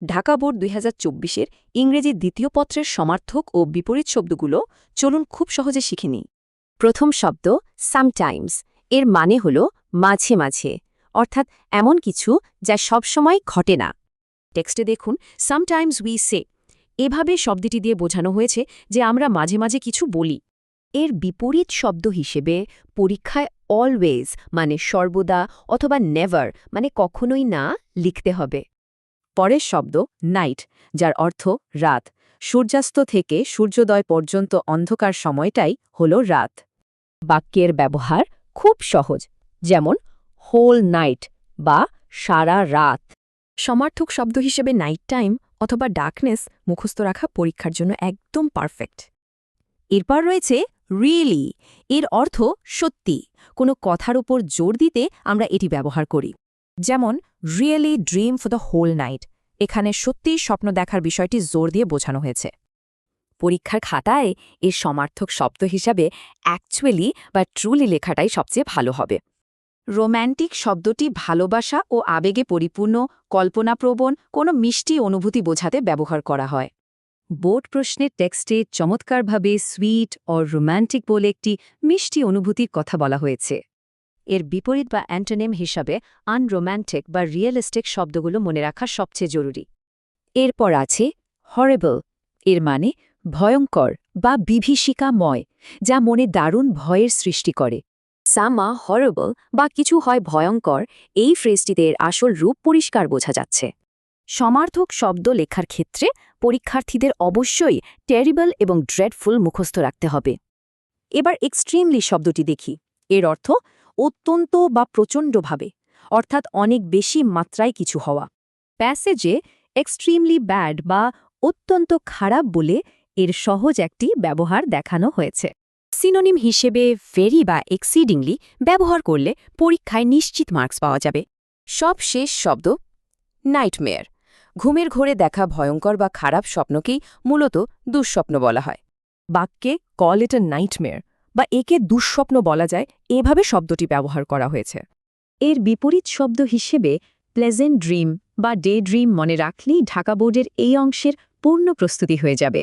Dhaka board ২০২৪-এর ইংরেজি দ্বিতীয় পত্রের সমার্থক ও বিপরীত শব্দগুলো চলুন খুব সহজে শিখে নিই। প্রথম শব্দ সামটাইমস, এর মানে হল মাঝে মাঝে, অর্থাৎ এমন কিছু যা সবসময় ঘটে না। টেক্সটে দেখুন সামটাইমস উই সে, এভাবে শব্দটি দিয়ে বোঝানো হয়েছে যে আমরা মাঝে মাঝে কিছু বলি। এর বিপরীত শব্দ হিসেবে পরীক্ষায় অলওয়েজ মানে সর্বদা অথবা নেভার মানে কখনোই না লিখতে হবে। পরের শব্দ নাইট, যার অর্থ রাত। সূর্যাস্ত থেকে সূর্যোদয় পর্যন্ত অন্ধকার সময়টাই হল রাত। বাক্যের ব্যবহার খুব সহজ, যেমন হোল নাইট বা সারা রাত। সমার্থক শব্দ হিসেবে নাইট টাইম অথবা ডার্কনেস মুখস্থ রাখা পরীক্ষার জন্য একদম পারফেক্ট। এরপর রয়েছে রিয়েলি, এর অর্থ সত্যি। কোনো কথার উপর জোর দিতে আমরা এটি ব্যবহার করি, যেমন really dream for the whole night, এখানে সত্যিই স্বপ্ন দেখার বিষয়টি জোর দিয়ে বোঝানো হয়েছে। পরীক্ষার খাতায় এর সমার্থক শব্দ হিসাবে অ্যাকচুয়ালি বা ট্রুলি লেখাটাই সবচেয়ে ভালো হবে। রোম্যান্টিক শব্দটি ভালোবাসা ও আবেগে পরিপূর্ণ, কল্পনাপ্রবণ কোনো মিষ্টি অনুভূতি বোঝাতে ব্যবহার করা হয়। বোর্ড প্রশ্নের টেক্সটে চমৎকারভাবে সুইট ও রোম্যান্টিক বলে একটি মিষ্টি অনুভূতির কথা বলা হয়েছে। এর বিপরীত বা অ্যান্টোনিম হিসাবে আনরোম্যান্টিক বা রিয়েলিস্টিক শব্দগুলো মনে রাখা সবচেয়ে জরুরি। এরপর আছে হরেবল, এর মানে ভয়ঙ্কর বা বিভীষিকাময়, যা মনে দারুণ ভয়ের সৃষ্টি করে। সামা হরেবল বা কিছু হয় ভয়ঙ্কর, এই ফ্রেজটিতে এর আসল রূপ পরিষ্কার বোঝা যাচ্ছে। সমার্থক শব্দ লেখার ক্ষেত্রে পরীক্ষার্থীদের অবশ্যই টেরিবল এবং ড্রেডফুল মুখস্থ রাখতে হবে। এবার এক্সট্রিমলি শব্দটি দেখি। এর অর্থ অত্যন্ত বা প্রচণ্ডভাবে, অর্থাৎ অনেক বেশি মাত্রায় কিছু হওয়া। প্যাসেজে এক্সট্রিমলি ব্যাড বা অত্যন্ত খারাপ বলে এর সহজ একটি ব্যবহার দেখানো হয়েছে। সিনোনিম হিসেবে ভেরি বা এক্সিডিংলি ব্যবহার করলে পরীক্ষায় নিশ্চিত মার্কস পাওয়া যাবে। সব শেষ শব্দ নাইটমেয়ার, ঘুমের ঘোরে দেখা ভয়ঙ্কর বা খারাপ স্বপ্নকেই মূলত দুঃস্বপ্ন বলা হয়। বাক্যে কল ইট আ নাইটমেয়ার বা একে দুঃস্বপ্ন বলা যায়, এভাবে শব্দটি ব্যবহার করা হয়েছে। এর বিপরীত শব্দ হিসেবে প্লেজেন্ট ড্রিম বা ডে ড্রিম মনে রাখলেই ঢাকা বোর্ডের এই অংশের পূর্ণ প্রস্তুতি হয়ে যাবে।